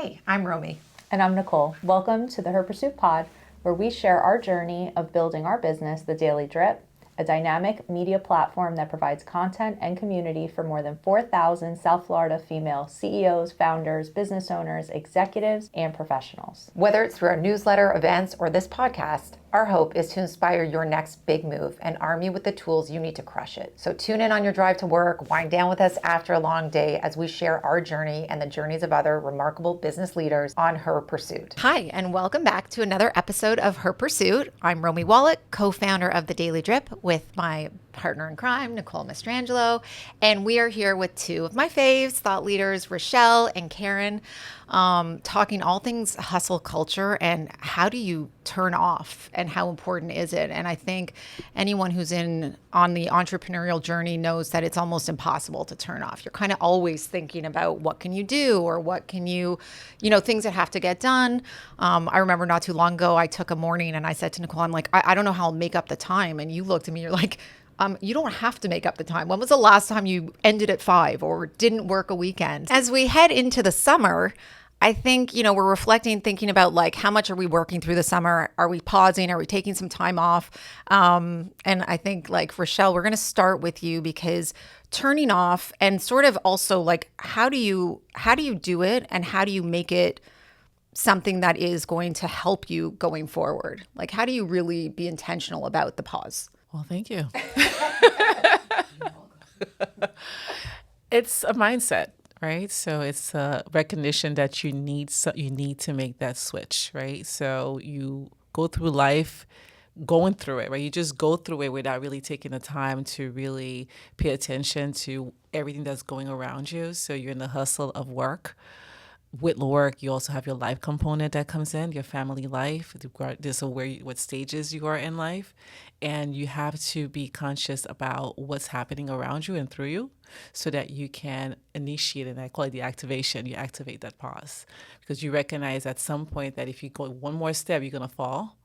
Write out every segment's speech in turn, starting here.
Hi, I'm Romi. And I'm Nicole. Welcome to the Her Pursuit Pod, where we share our journey of building our business, The Daily Drip, a dynamic media platform that provides content and community for more than 4,000 South Florida female CEOs, founders, business owners, executives, and professionals. Whether it's through our newsletter, events, or this podcast, our hope is to inspire your next big move and arm you with the tools you need to crush it. So tune in on your drive to work, wind down with us after a long day as we share our journey and the journeys of other remarkable business leaders on Her Pursuit. Hi, and welcome back to another episode of Her Pursuit. I'm Romi Wallach, co-founder of The Daily Drip with my partner in crime, Nicole Mastrangelo. And we are here with two of my faves, thought leaders, Rachelle and Karen, talking all things hustle culture and how do you turn off and how important is it? And I think anyone who's on the entrepreneurial journey knows that it's almost impossible to turn off. You're kind of always thinking about what can you do or what can you things that have to get done. I remember not too long ago, I took a morning and I said to Nicole, I'm like, I don't know how I'll make up the time. And you looked at me, you're like, you don't have to make up the time. When was the last time you ended at 5 or didn't work a weekend? As we head into the summer, I think, we're reflecting, thinking about like, how much are we working through the summer? Are we pausing? Are we taking some time off? And I think like Rachelle, we're going to start with you because turning off and sort of also like, how do you do it? And how do you make it something that is going to help you going forward? Like, how do you really be intentional about the pause? Well, thank you. It's a mindset, right? So it's a recognition that you need to make that switch, right? So you go through life going through it, right? You just go through it without really taking the time to really pay attention to everything that's going around you. So you're in the hustle of work. With work, you also have your life component that comes in, your family life, what stages you are in life. And you have to be conscious about what's happening around you and through you so that you can initiate, and I call it the activation. You activate that pause because you recognize at some point that if you go one more step, you're going to fall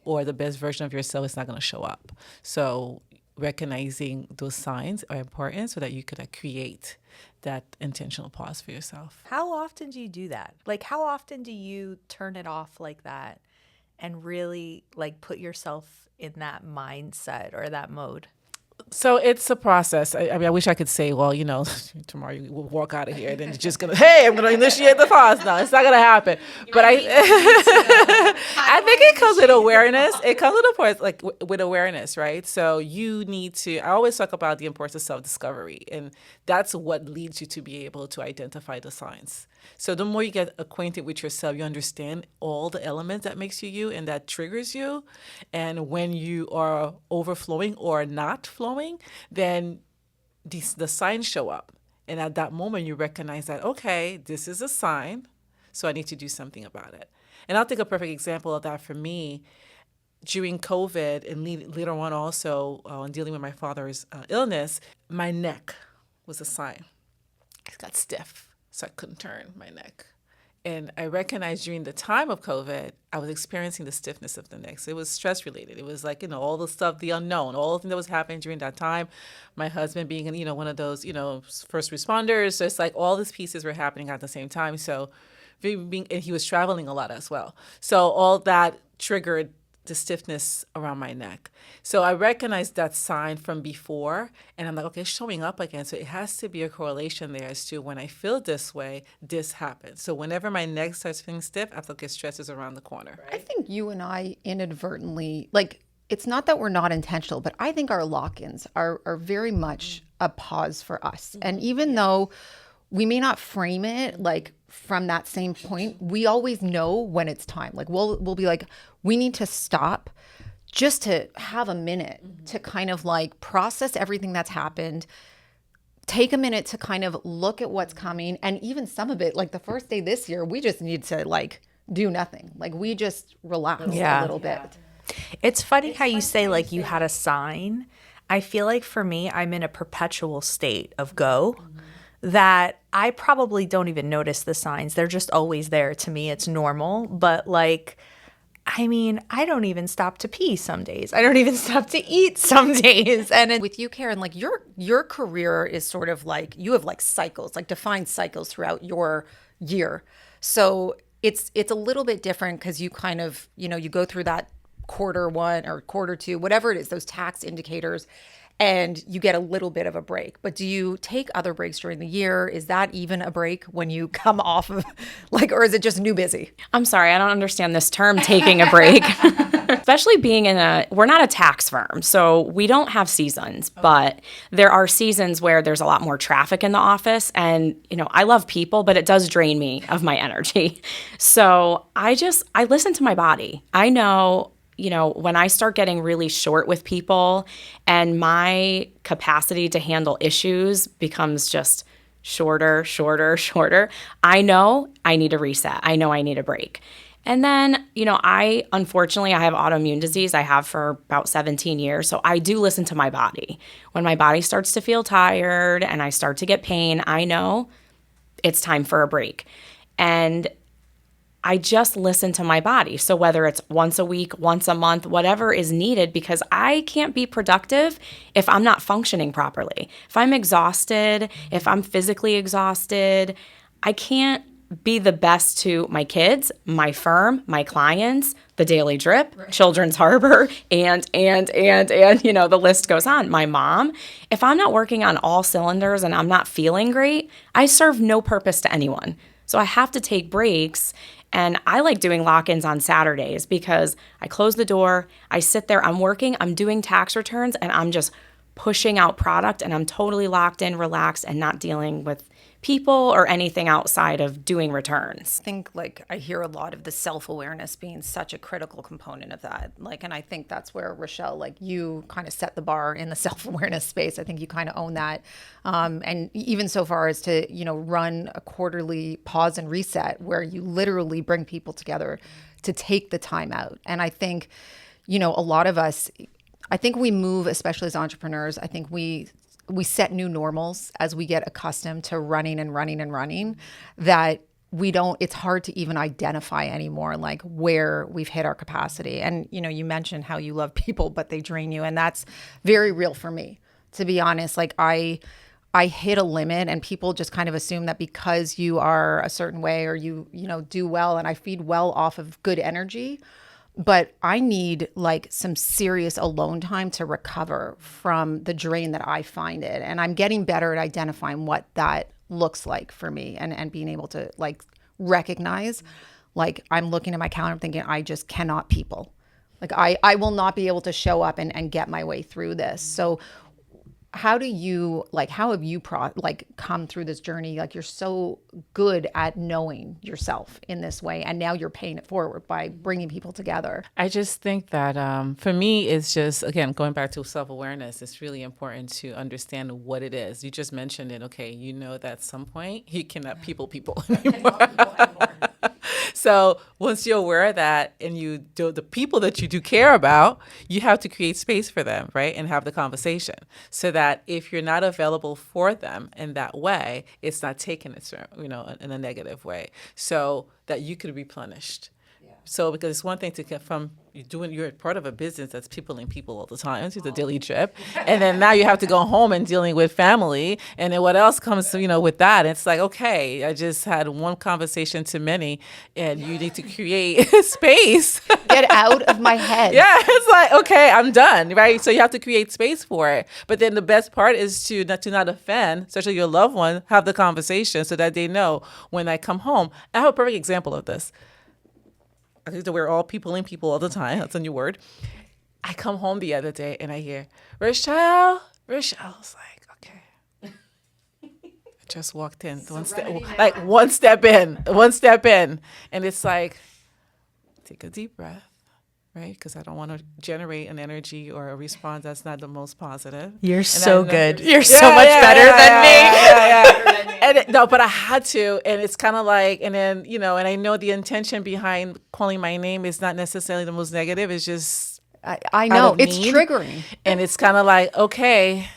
or the best version of yourself is not going to show up. So recognizing those signs are important so that you could create that intentional pause for yourself. How often do you do that? Like, how often do you turn it off like that and really like put yourself in that mindset or that mode? So it's a process. I mean, I wish I could say, well, tomorrow you will walk out of here and then you're just going to, hey, I'm going to initiate the pause. No, it's not going to happen. But I think it comes with awareness. It comes with awareness, right? So you need to, I always talk about the importance of self-discovery. And that's what leads you to be able to identify the signs. So the more you get acquainted with yourself, you understand all the elements that makes you and that triggers you. And when you are overflowing or not flowing, then the signs show up. And at that moment, you recognize that, okay, this is a sign, so I need to do something about it. And I'll take a perfect example of that for me. During COVID and later on also in dealing with my father's illness, my neck was a sign. It got stiff. So I couldn't turn my neck. And I recognized during the time of COVID, I was experiencing the stiffness of the neck. So it was stress related. It was like, all the stuff, the unknown, all the things that was happening during that time. My husband being, one of those, first responders. So it's like all these pieces were happening at the same time. So and he was traveling a lot as well. So all that triggered the stiffness around my neck. So I recognized that sign from before and I'm like, okay, it's showing up again. So it has to be a correlation there as to when I feel this way, this happens. So whenever my neck starts feeling stiff, I feel like stress is around the corner. Right? I think you and I inadvertently, like, it's not that we're not intentional, but I think our lock-ins are very much a pause for us. And even though we may not frame it like from that same point, we always know when it's time. Like we'll be like, we need to stop just to have a minute to kind of like process everything that's happened, take a minute to kind of look at what's coming. And even some of it, like the first day this year, we just need to like do nothing. Like we just relax a little bit. It's funny how you say like you had a sign. I feel like for me, I'm in a perpetual state of go. That I probably don't even notice the signs. They're just always there. To me, it's normal. But like, I mean, I don't even stop to pee some days. I don't even stop to eat some days. And with you, Karen, like your career is sort of like, you have like cycles, like defined cycles throughout your year. So it's a little bit different because you kind of, you go through that quarter one or quarter two, whatever it is, those tax indicators, and you get a little bit of a break. But do you take other breaks during the year? Is that even a break when you come off of or is it just new busy? I'm sorry, I don't understand this term, taking a break. Especially being we're not a tax firm, so we don't have seasons, but there are seasons where there's a lot more traffic in the office. And, I love people, but it does drain me of my energy. So I listen to my body. I know, when I start getting really short with people and my capacity to handle issues becomes just shorter, I know I need a reset. I know I need a break. And then, unfortunately, I have autoimmune disease. I have for about 17 years. So I do listen to my body. When my body starts to feel tired and I start to get pain, I know it's time for a break. And I just listen to my body. So whether it's once a week, once a month, whatever is needed, because I can't be productive if I'm not functioning properly. If I'm exhausted, if I'm physically exhausted, I can't be the best to my kids, my firm, my clients, the Daily Drip, right. Children's Harbor, and the list goes on. My mom. If I'm not working on all cylinders and I'm not feeling great, I serve no purpose to anyone. So I have to take breaks. And I like doing lock-ins on Saturdays because I close the door, I sit there, I'm working, I'm doing tax returns, and I'm just pushing out product, and I'm totally locked in, relaxed, and not dealing with people or anything outside of doing returns. I think I hear a lot of the self-awareness being such a critical component of that. And I think that's where Rachelle, you kind of set the bar in the self-awareness space. I think you kind of own that. And even so far as to, run a quarterly pause and reset where you literally bring people together to take the time out. And I think, a lot of us, I think we move, especially as entrepreneurs, I think we set new normals as we get accustomed to running, that it's hard to even identify anymore, where we've hit our capacity. And, you mentioned how you love people, but they drain you. And that's very real for me, to be honest. I hit a limit and people just kind of assume that because you are a certain way or you do well, and I feed well off of good energy, but I need some serious alone time to recover from the drain that I find it. And I'm getting better at identifying what that looks like for me and being able to recognize, I'm looking at my calendar, I'm thinking, I just cannot people. I will not be able to show up and get my way through this. So how do you how have you come through this journey? You're so good at knowing yourself in this way, and now you're paying it forward by bringing people together. I just think that for me, it's just, again, going back to self-awareness, it's really important to understand what it is. You just mentioned it. Okay, that at some point you cannot people anymore. So once you're aware of that and you do the people that you do care about, you have to create space for them, right? And have the conversation so that if you're not available for them in that way, it's not taken, in a negative way, so that you could replenish. So because it's one thing to get from you're part of a business that's peopling people all the time. It's the Daily Drip. And then now you have to go home and dealing with family. And then what else comes, with that? It's okay, I just had one conversation to many, and you need to create space. Get out of my head. Yeah, it's okay, I'm done, right? So you have to create space for it. But then the best part is to not offend, especially your loved one, have the conversation so that they know when I come home. I have a perfect example of this. I think that we're all peopling people all the time. That's a new word. I come home the other day and I hear, Rachelle's okay. I just walked in. One step in. And it's take a deep breath, right? Because I don't want to generate an energy or a response that's not the most positive. You're so good. You're so much better than me. But I had to, and it's kind of and then, and I know the intention behind calling my name is not necessarily the most negative. It's just, I know, it's triggering. And it's kind of okay,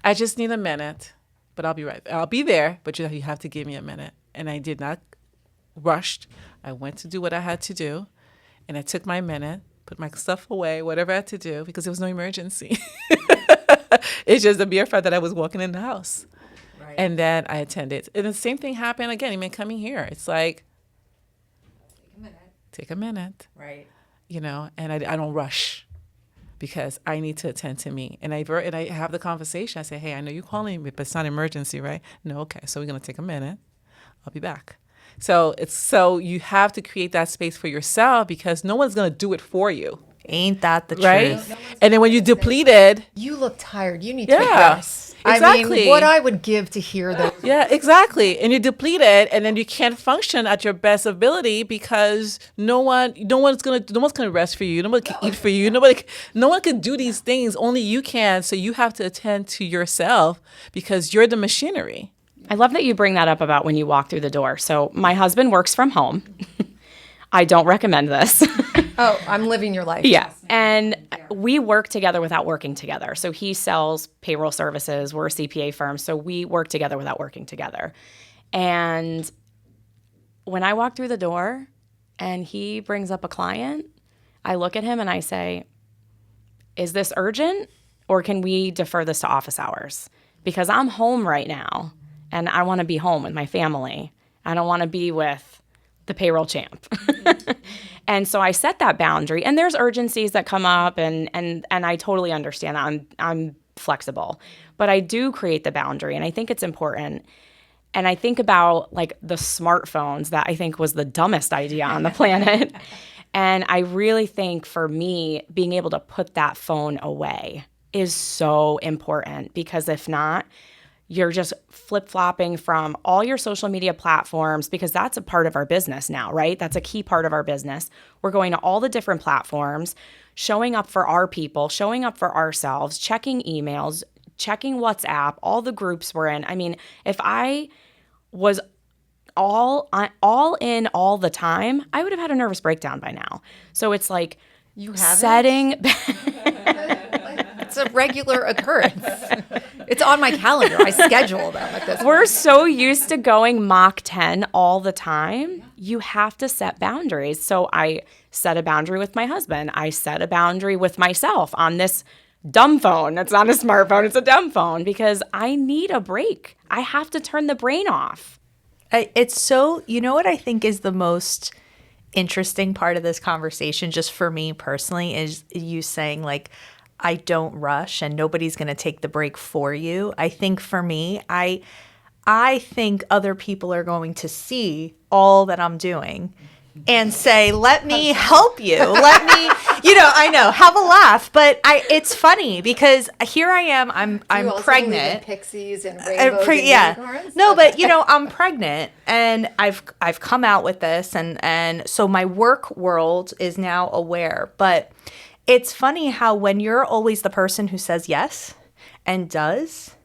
I just need a minute, but I'll be there, but you have to give me a minute. And I did not rushed. I went to do what I had to do, and I took my minute, put my stuff away, whatever I had to do, because there was no emergency. It's just the mere fact that I was walking in the house. And then I attended. And the same thing happened again, even coming here. It's take a minute, Right. and I don't rush because I need to attend to me. And I have the conversation. I say, hey, I know you're calling me, but it's not an emergency, right? No, okay. So we're going to take a minute. I'll be back. So you have to create that space for yourself because no one's going to do it for you. Ain't that the Right? truth? And then when you're depleted. You look tired. You need to Yeah, rest. I exactly. mean, what I would give to hear those. Yeah, exactly. And you're depleted, and then you can't function at your best ability because no one's gonna rest for you. Nobody can eat for you. No one can do these things. Only you can. So you have to attend to yourself because you're the machinery. I love that you bring that up about when you walk through the door. So my husband works from home. I don't recommend this. Oh, I'm living your life. Yeah. And we work together without working together. So he sells payroll services. We're a CPA firm. So we work together without working together. And when I walk through the door and he brings up a client, I look at him and I say, is this urgent or can we defer this to office hours? Because I'm home right now and I want to be home with my family. I don't want to be with the payroll champ. And so I set that boundary, and there's urgencies that come up and I totally understand that. I'm flexible, but I do create the boundary, and I think it's important. And I think about like the smartphones that I think was the dumbest idea on the planet. And I really think for me, being able to put that phone away is so important because if not, you're just flip-flopping from all your social media platforms because that's a part of our business now, right? That's a key part of our business. We're going to all the different platforms, showing up for our people, showing up for ourselves, checking emails, checking WhatsApp, all the groups we're in. I mean, if I was all in all the time, I would have had a nervous breakdown by now. So it's like You haven't? setting... It's a regular occurrence. It's on my calendar. I schedule them at this. We're so used to going Mach 10 all the time. You have to set boundaries. So I set a boundary with my husband. I set a boundary with myself on this dumb phone. It's not a smartphone. It's a dumb phone because I need a break. I have to turn the brain off. It's so, you know what I think is the most interesting part of this conversation, just for me personally, is you saying like, I don't rush and nobody's going to take the break for you. I think for me, I think other people are going to see all that I'm doing and say, let me help you. Let me, I know, have a laugh. But it's funny because here I am, I'm pregnant. Pixies and rainbows and unicorns? No, but I'm pregnant and I've come out with this and so my work world is now aware. But it's funny how when you're always the person who says yes and does,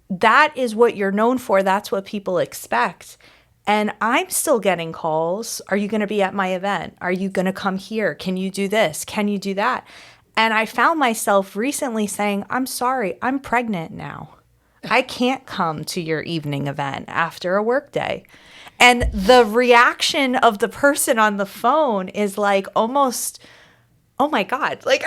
that is what you're known for. That's what people expect. And I'm still getting calls. Are you going to be at my event? Are you going to come here? Can you do this? Can you do that? And I found myself recently saying, I'm sorry, I'm pregnant now. I can't come to your evening event after a work day. And the reaction of the person on the phone is like almost, oh my God, like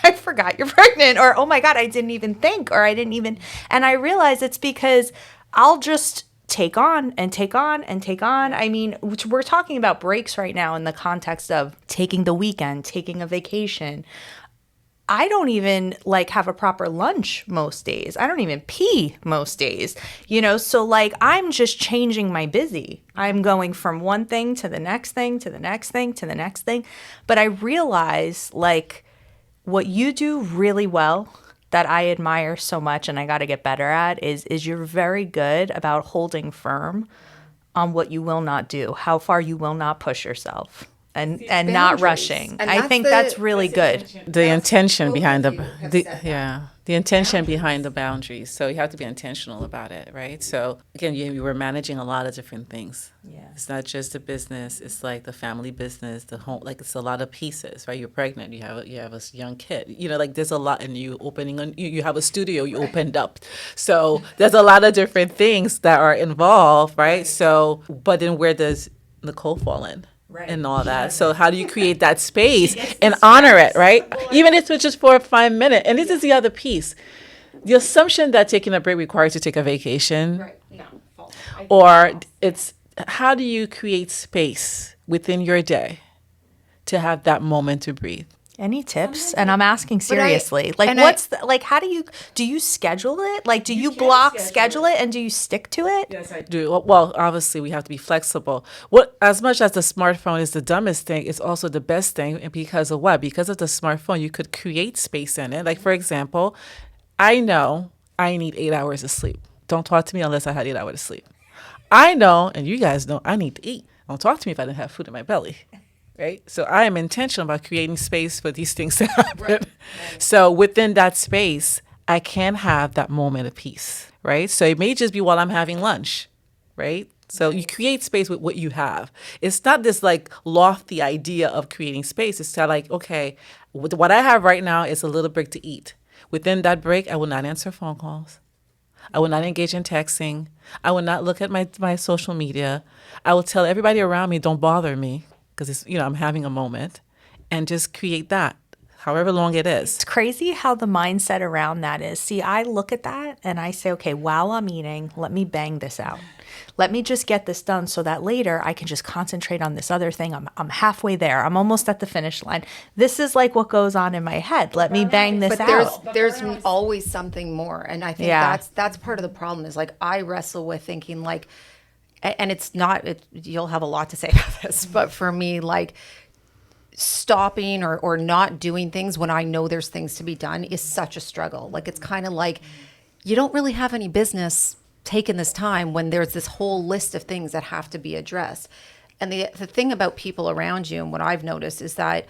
I forgot you're pregnant, or oh my God, I didn't even think, or I didn't even, and I realize it's because I'll just take on and take on and take on. I mean, we're talking about breaks right now in the context of taking the weekend, taking a vacation. I don't even have a proper lunch most days. I don't even pee most days, so I'm just changing my busy. I'm going from one thing to the next thing, to the next thing, to the next thing. But I realize what you do really well that I admire so much and I got to get better at is you're very good about holding firm on what you will not do, how far you will not push yourself. And not rushing. And I think that's really good. The intention behind the intention behind the boundaries. So you have to be intentional about it, right? So again, you were managing a lot of different things. Yeah. It's not just a business. It's like the family business, the home. It's a lot of pieces, right? You're pregnant. You have a young kid. There's a lot, and you have a studio you opened up. So there's a lot of different things that are involved, right? So, but then where does Nicole fall in? Right. And all that. So how do you create that space and honor it, right? Even if it's just for 5 minutes. And this is the other piece. The assumption that taking a break requires you to take a vacation, Right. No. or it's how do you create space within your day to have that moment to breathe? Any tips? And I'm asking seriously. How do you schedule it? Like, do you block schedule it and do you stick to it? Yes, I do. Well, obviously, we have to be flexible. As much as the smartphone is the dumbest thing, it's also the best thing. And because of what? Because of the smartphone, you could create space in it. Like, for example, I know I need 8 hours of sleep. Don't talk to me unless I had 8 hours of sleep. I know, and you guys know, I need to eat. Don't talk to me if I didn't have food in my belly. Right? So I am intentional about creating space for these things to happen. Right. So within that space, I can have that moment of peace, right? So it may just be while I'm having lunch, right? So you create space with what you have. It's not this like lofty idea of creating space. It's kind of like, okay, what I have right now is a little break to eat. Within that break, I will not answer phone calls. I will not engage in texting. I will not look at my social media. I will tell everybody around me, don't bother me. Because it's, I'm having a moment, and just create that, however long it is. It's crazy how the mindset around that is. See, I look at that and I say, okay, while I'm eating, let me bang this out. Let me just get this done so that later I can just concentrate on this other thing. I'm halfway there. I'm almost at the finish line. This is like what goes on in my head. Let me bang this out. There's always something more. And I think that's part of the problem is like I wrestle with thinking like, and it's not, you'll have a lot to say about this, but for me, like stopping or not doing things when I know there's things to be done is such a struggle. Like, it's kind of like you don't really have any business taking this time when there's this whole list of things that have to be addressed. And the thing about people around you and what I've noticed is that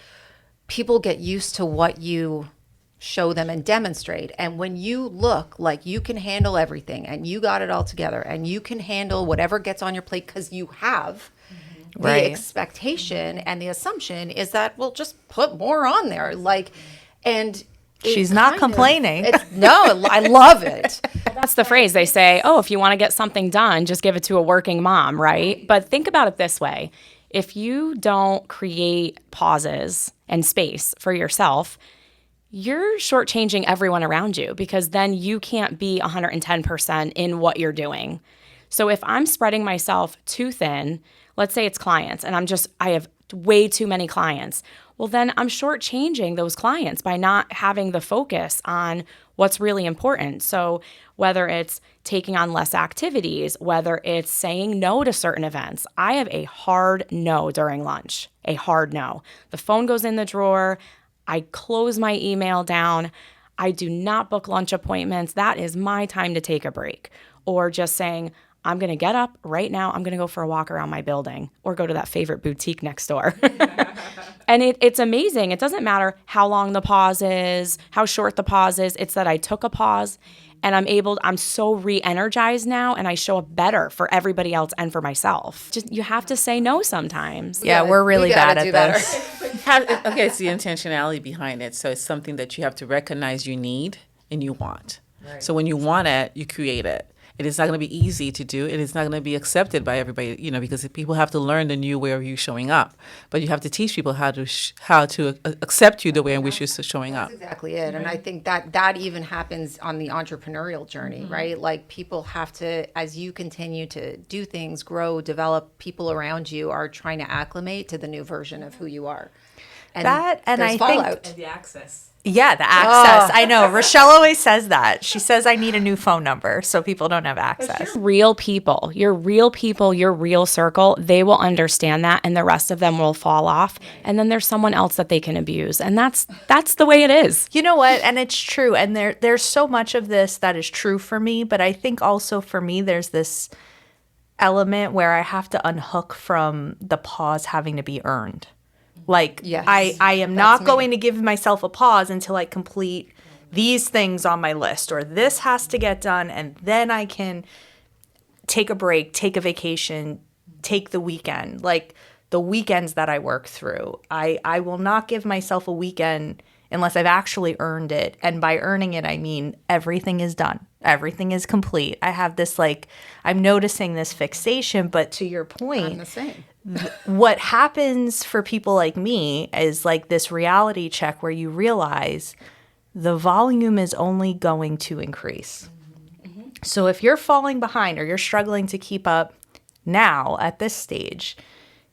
people get used to what you show them and demonstrate. And when you look like you can handle everything and you got it all together and you can handle whatever gets on your plate because you have, the expectation and the assumption is that we'll just put more on there. Like, and she's not complaining. No, I love it. That's the phrase they say, oh, if you want to get something done, just give it to a working mom, right? But think about it this way. If you don't create pauses and space for yourself, you're shortchanging everyone around you because then you can't be 110% in what you're doing. So if I'm spreading myself too thin, let's say it's clients and I have way too many clients. Well, then I'm shortchanging those clients by not having the focus on what's really important. So whether it's taking on less activities, whether it's saying no to certain events, I have a hard no during lunch, a hard no. The phone goes in the drawer. I close my email down. I do not book lunch appointments. That is my time to take a break. Or just saying, I'm going to get up right now. I'm going to go for a walk around my building or go to that favorite boutique next door. And it's amazing. It doesn't matter how long the pause is, how short the pause is. It's that I took a pause and I'm so re-energized now and I show up better for everybody else and for myself. Just you have to say no sometimes. We're really bad at this. Okay, it's the intentionality behind it. So it's something that you have to recognize you need and you want. Right. So when you want it, you create it. It is not going to be easy to do. It is not going to be accepted by everybody, because people have to learn the new way of you showing up. But you have to teach people how to accept you the way in which you're showing up. That's exactly it. And I think that even happens on the entrepreneurial journey, right? Like people have to, as you continue to do things, grow, develop, people around you are trying to acclimate to the new version of who you are. And I fallout. And the access. Yeah, the access. I know. Rachelle always says that. She says, I need a new phone number so people don't have access. Real people, your real circle, they will understand that and the rest of them will fall off. And then there's someone else that they can abuse. And that's the way it is. You know what? And it's true. And there's so much of this that is true for me. But I think also for me, there's this element where I have to unhook from the pause having to be earned. Like, yes, I am not going to give myself a pause until I complete these things on my list, or this has to get done, and then I can take a break, take a vacation, take the weekend. Like, the weekends that I work through, I will not give myself a weekend unless I've actually earned it. And by earning it, I mean everything is done. Everything is complete. I have this, I'm noticing this fixation, but to your point, I'm the same. What happens for people like me is this reality check where you realize the volume is only going to increase. Mm-hmm. So if you're falling behind or you're struggling to keep up, now at this stage,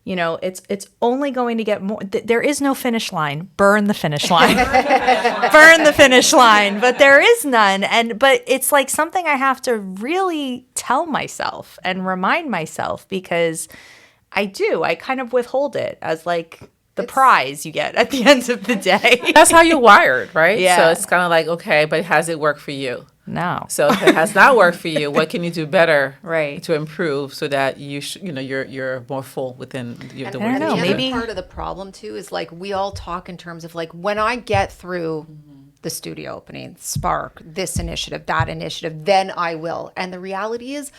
you know, it's only going to get more. There is no finish line. Burn the finish line. Burn the finish line. But there is none. But it's like something I have to really tell myself and remind myself, because I kind of withhold it as like the prize you get at the end of the day. That's how you're wired, right? Yeah. So it's kind of like, okay, but has it worked for you? No. So if it has not worked for you, what can you do better Right. to improve so that you're more full within the work? I don't And know, the maybe- other part of the problem too is like we all talk in terms of like when I get through the studio opening, Spark, this initiative, that initiative, then I will. And the reality is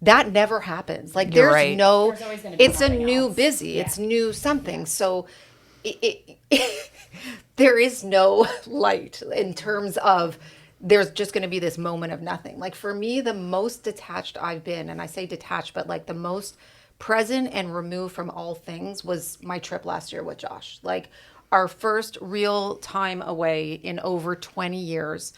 that never happens. Like You're there's right. no, There's always gonna be it's a something new else. busy, it's new something. So there is no light in terms of there's just going to be this moment of nothing. Like for me, the most detached I've been, and I say detached, but like the most present and removed from all things was my trip last year with Josh. Like our first real time away in over 20 years,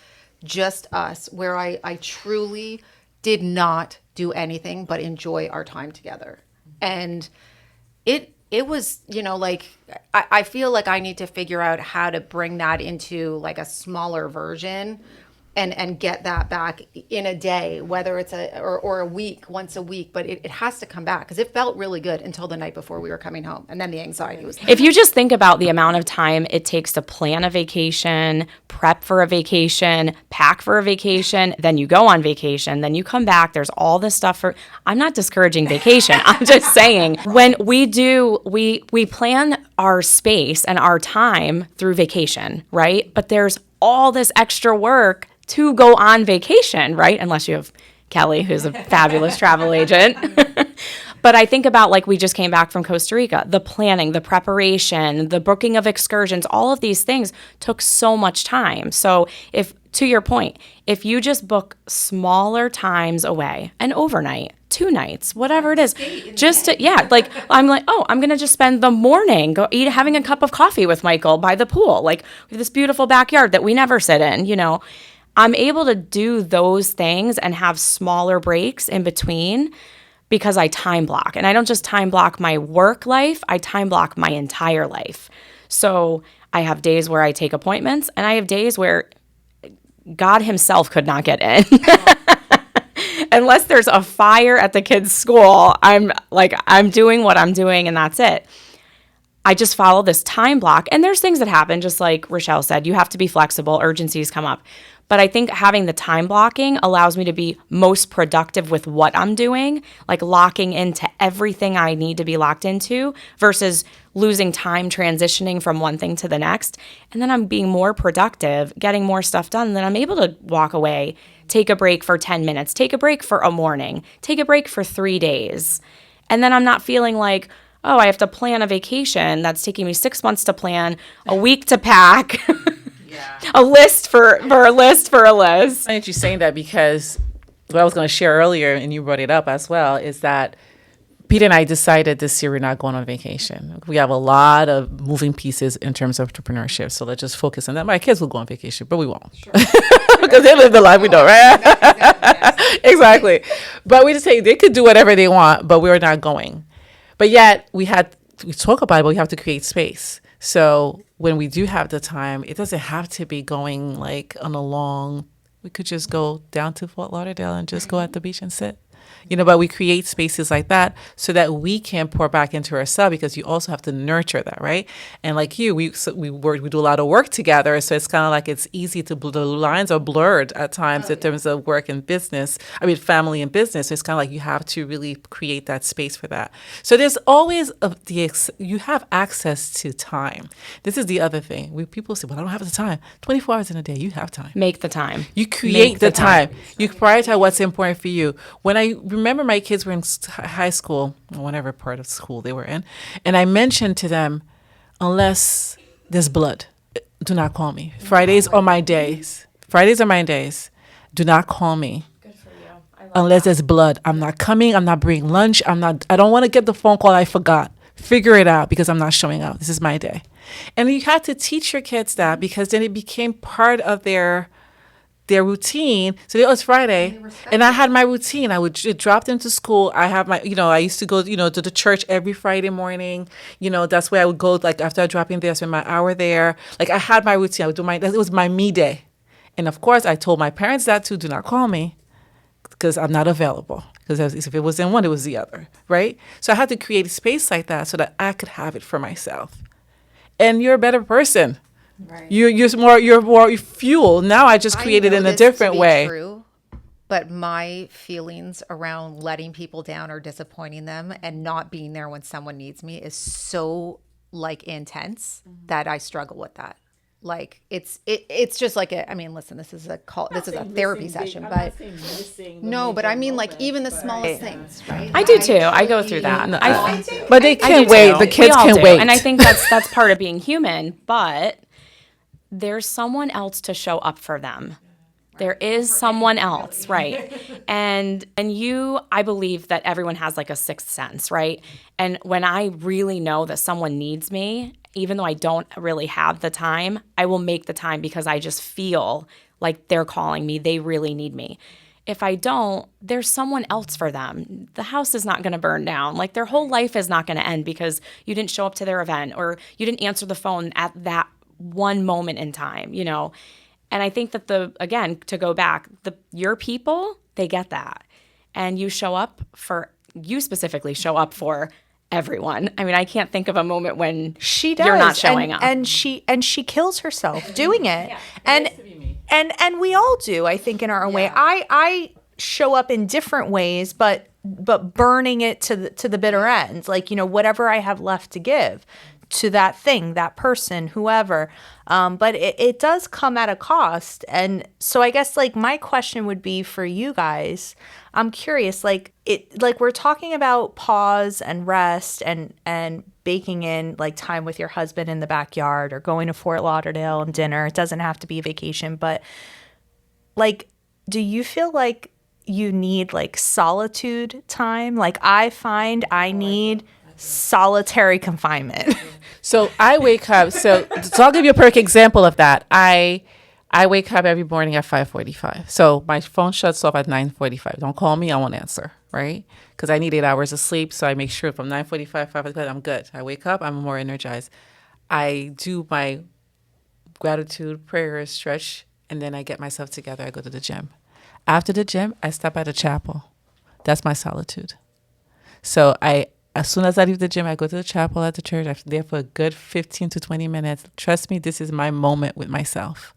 just us, where I truly did not do anything but enjoy our time together. And it was, you know, like I feel like I need to figure out how to bring that into like a smaller version and get that back in a day, whether it's or a week, once a week, but it has to come back because it felt really good until the night before we were coming home. And then the anxiety was If you just think about the amount of time it takes to plan a vacation, prep for a vacation, pack for a vacation, then you go on vacation, then you come back, there's all this stuff I'm not discouraging vacation. I'm just saying when we plan our space and our time through vacation, right? But there's all this extra work to go on vacation, right? Unless you have Kelly, who's a fabulous travel agent. But I think about like we just came back from Costa Rica, the planning, the preparation, the booking of excursions, all of these things took so much time. So if, to your point, if you just book smaller times away, an overnight, 2 nights, whatever it is, just to, like I'm like, oh, I'm going to just spend the morning having a cup of coffee with Michael by the pool. Like we have this beautiful backyard that we never sit in, you know. I'm able to do those things and have smaller breaks in between because I time block. And I don't just time block my work life, I time block my entire life. So I have days where I take appointments and I have days where God himself could not get in. Unless there's a fire at the kids' school, I'm doing what I'm doing and that's it. I just follow this time block. And there's things that happen, just like Rachelle said, you have to be flexible, urgencies come up. But I think having the time blocking allows me to be most productive with what I'm doing, like locking into everything I need to be locked into versus losing time transitioning from one thing to the next. And then I'm being more productive, getting more stuff done. And then I'm able to walk away, take a break for 10 minutes, take a break for a morning, take a break for 3 days. And then I'm not feeling like, oh, I have to plan a vacation that's taking me 6 months to plan, a week to pack. A list for a list for a list. Funny that you're saying that because what I was going to share earlier, and you brought it up as well, is that Peter and I decided this year we're not going on vacation. We have a lot of moving pieces in terms of entrepreneurship, so let's just focus on that. My kids will go on vacation, but we won't. Sure. Because they live the life we know, right? Exactly. But we just say they could do whatever they want, but we're not going. But yet we talk about it, but we have to create space. So when we do have the time, it doesn't have to be going like on a long, we could just go down to Fort Lauderdale and just go at the beach and sit. You know, but we create spaces like that so that we can pour back into ourselves because you also have to nurture that, right? And like you, we do a lot of work together, so it's kind of like it's easy to the lines are blurred at times in terms of work and business. I mean, family and business. So it's kind of like you have to really create that space for that. So there's always you have access to time. This is the other thing. People say, "Well, I don't have the time." 24 hours in a day, you have time. Make the time. You create the time. You prioritize what's important for you. When I remember my kids were in high school, or whatever part of school they were in, and I mentioned to them, unless there's blood, do not call me. Fridays are my days. Fridays are my days. Do not call me. Good for you. Unless there's blood. I'm not coming. I'm not bringing lunch. I don't want to get the phone call I forgot. Figure it out because I'm not showing up. This is my day. And you have to teach your kids that because then it became part of their their routine. So it was Friday, and I had my routine. I would drop them to school. I have my, I used to go, to the church every Friday morning. That's where I would go. Like after I drop in there, I spend my hour there. Like I had my routine. I would do it was my me day. And of course, I told my parents that too. Do not call me because I'm not available. Because if it was in one, it was the other, right? So I had to create a space like that so that I could have it for myself. And you're a better person. Right. You're more fuel. Now I just create it in a different way. True, but my feelings around letting people down or disappointing them and not being there when someone needs me is so intense that I struggle with that. Like it's just like listen, this is a therapy session, but no, but I mean even the smallest things, right? I do too. I go through that. But they can wait. The kids can wait. And I think that's part of being human, but there's someone else to show up for them. There is someone else, right? And I believe that everyone has like a sixth sense, right? And when I really know that someone needs me, even though I don't really have the time, I will make the time because I just feel like they're calling me. They really need me. If I don't, there's someone else for them. The house is not going to burn down. Like their whole life is not going to end because you didn't show up to their event or you didn't answer the phone at that one moment in time, And I think that to go back, your people, they get that. And you specifically show up for everyone. I mean, I can't think of a moment when she does. You're not showing up. And she kills herself doing it. And we all do, I think, in our own way. I show up in different ways, but burning it to the bitter end. Like, whatever I have left to give to that thing, that person, whoever. But it does come at a cost. And so I guess my question would be for you guys, I'm curious, we're talking about pause and rest and baking in time with your husband in the backyard or going to Fort Lauderdale and dinner. It doesn't have to be a vacation, but do you feel like you need solitude time? I find I need solitary confinement. So I wake up. So I'll give you a perfect example of that. I wake up every morning at 5:45. So my phone shuts off at 9:45. Don't call me. I won't answer, right? Because I need 8 hours of sleep. So I make sure from 9:45, 5:45, I'm good. I wake up. I'm more energized. I do my gratitude, prayer, stretch, and then I get myself together. I go to the gym. After the gym, I stop at the chapel. That's my solitude. So as soon as I leave the gym, I go to the chapel at the church. I'm there for a good 15 to 20 minutes. Trust me, this is my moment with myself.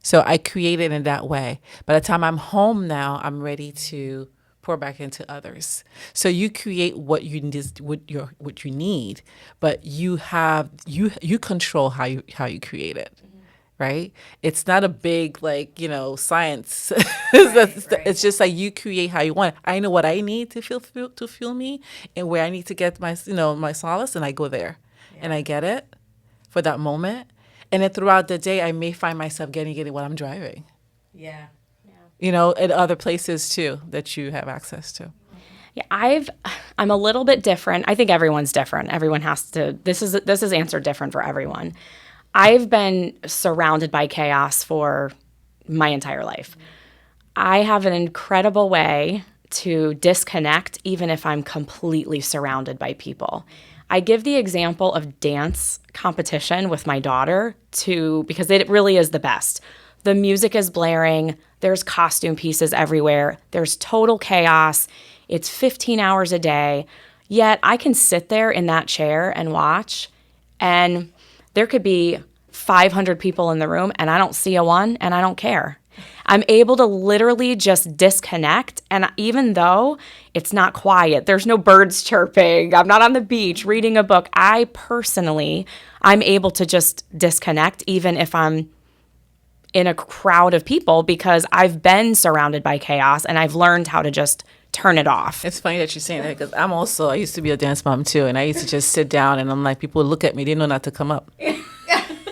So I create it in that way. By the time I'm home now, I'm ready to pour back into others. So you create what you need, but you control how you create it. Right? It's not a big science. It's just you create how you want it. I know what I need to fuel me and where I need to get my my solace, and I go there and I get it for that moment. And then throughout the day, I may find myself getting it while I'm driving. Yeah. At other places too that you have access to. Yeah, I'm a little bit different. I think everyone's different. Everyone has to. This is answered different for everyone. I've been surrounded by chaos for my entire life. I have an incredible way to disconnect even if I'm completely surrounded by people. I give the example of dance competition with my daughter because it really is the best. The music is blaring. There's costume pieces everywhere. There's total chaos. It's 15 hours a day. Yet I can sit there in that chair and watch, and there could be 500 people in the room and I don't see a one and I don't care. I'm able to literally just disconnect. And even though it's not quiet, there's no birds chirping, I'm not on the beach reading a book, I'm able to just disconnect even if I'm in a crowd of people because I've been surrounded by chaos and I've learned how to just turn it off. It's funny that you're saying that because I used to be a dance mom too, and I used to just sit down and I'm like, people would look at me, they know not to come up.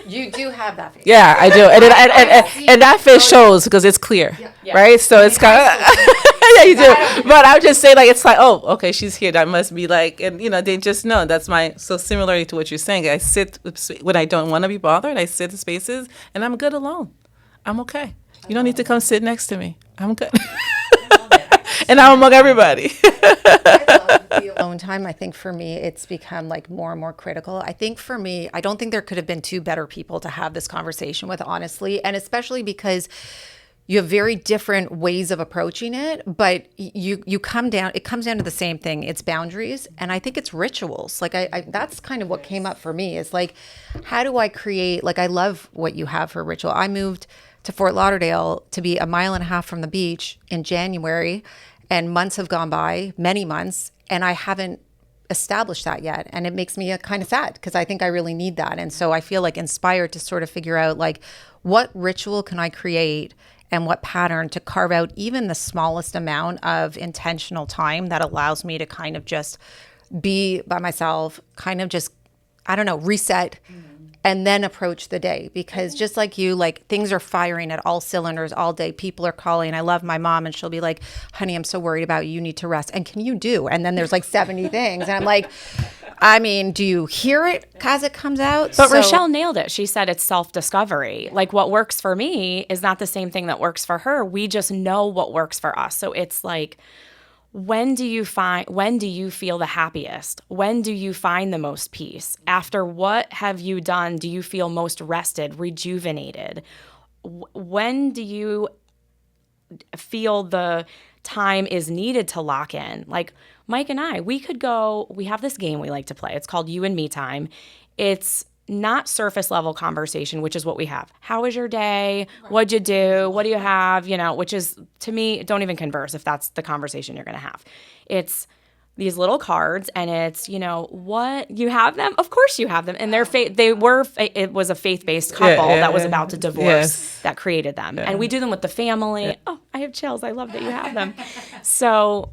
You do have that face. Yeah, I do. And that face shows because it's clear, right? So it's kind of, yeah, you do. But I would just say it's oh, okay, she's here. That must be and they just know. That's so similarly to what you're saying. I sit, when I don't want to be bothered, I sit in spaces and I'm good alone. I'm okay. You don't need to come sit next to me. I'm good. And I'm among everybody. Alone time, I think for me, it's become like more and more critical. I think for me, I don't think there could have been two better people to have this conversation with, honestly, and especially because you have very different ways of approaching it, but it comes down to the same thing. It's boundaries, and I think it's rituals. Like I that's kind of what came up for me, is like, how do I create, like, I love what you have for ritual. I moved to Fort Lauderdale to be a mile and a half from the beach in January, and months have gone by, many months, and I haven't established that yet. And it makes me kind of sad, because I think I really need that. And so I feel like inspired to sort of figure out, like, what ritual can I create and what pattern to carve out even the smallest amount of intentional time that allows me to kind of just be by myself, kind of just, I don't know, reset, and then approach the day. Because just like you, like, things are firing at all cylinders all day. People are calling. I love my mom, and she'll be like, honey, I'm so worried about you. You need to rest. And can you do? And then there's like 70 things. And I'm like, I mean, do you hear it as it comes out? But Rachelle nailed it. She said it's self-discovery. Like, what works for me is not the same thing that works for her. We just know what works for us. So it's like, when do you feel the happiest? When do you find the most peace? After what have you done do you feel most rested, rejuvenated? When do you feel the time is needed to lock in? Like Mike and I, we have this game we like to play. It's called You and Me Time. It's not surface level conversation, which is what we have. How was your day? What'd you do? What do you have? Which is, to me, don't even converse if that's the conversation you're going to have. It's these little cards, and it's, what, you have them? Of course you have them. And it was a faith-based couple that was about to divorce that created them. And we do them with the family. Oh, I have chills. I love that you have them. So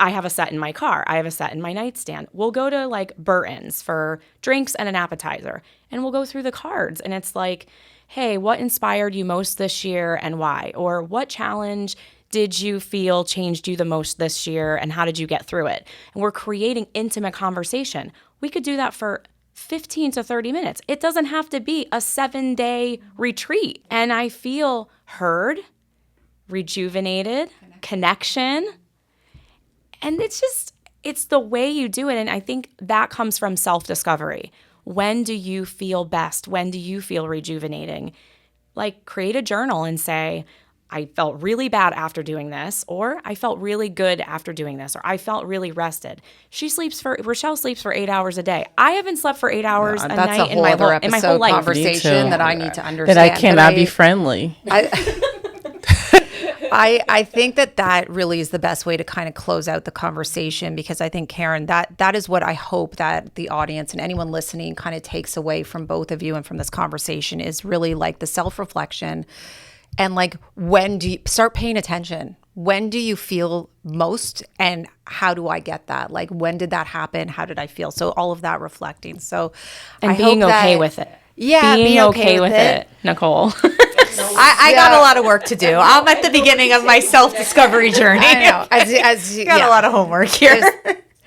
I have a set in my car. I have a set in my nightstand. We'll go to like Burton's for drinks and an appetizer, and we'll go through the cards. And it's like, hey, what inspired you most this year and why? Or what challenge did you feel changed you the most this year, and how did you get through it? And we're creating intimate conversation. We could do that for 15 to 30 minutes. It doesn't have to be a 7-day retreat. And I feel heard, rejuvenated, connection. And it's the way you do it. And I think that comes from self-discovery. When do you feel best? When do you feel rejuvenating? Like, create a journal and say, I felt really bad after doing this, or I felt really good after doing this, or I felt really rested. Rachelle sleeps for 8 hours a day. I haven't slept for 8 hours a night in my whole life. Conversation that I need to understand. That I cannot be friendly. I think that really is the best way to kind of close out the conversation, because I think, Karen, that is what I hope that the audience and anyone listening kind of takes away from both of you and from this conversation, is really like the self-reflection. And like, when do you start paying attention? When do you feel most, and how do I get that? Like, when did that happen? How did I feel? So all of that reflecting. So, and being okay with it. Yeah, being okay with it, Nicole. I got a lot of work to do. I'm at the beginning of my self-discovery journey. I know. As got a lot of homework here.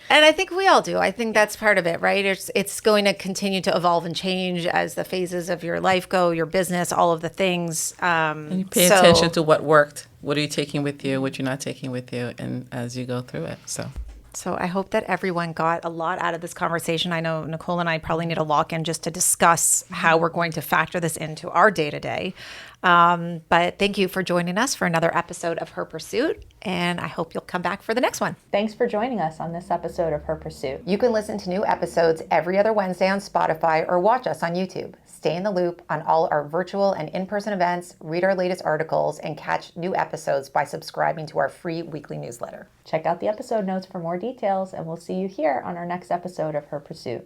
And I think we all do. I think that's part of it, right? It's going to continue to evolve and change as the phases of your life go, your business, all of the things. And you pay attention to what worked. What are you taking with you? What you're not taking with you, and as you go through it. So I hope that everyone got a lot out of this conversation. I know Nicole and I probably need a lock-in just to discuss how we're going to factor this into our day-to-day. But thank you for joining us for another episode of Her Pursuit, and I hope you'll come back for the next one. Thanks for joining us on this episode of Her Pursuit. You can listen to new episodes every other Wednesday on Spotify, or watch us on YouTube. Stay in the loop on all our virtual and in-person events, read our latest articles, and catch new episodes by subscribing to our free weekly newsletter. Check out the episode notes for more details, and we'll see you here on our next episode of Her Pursuit.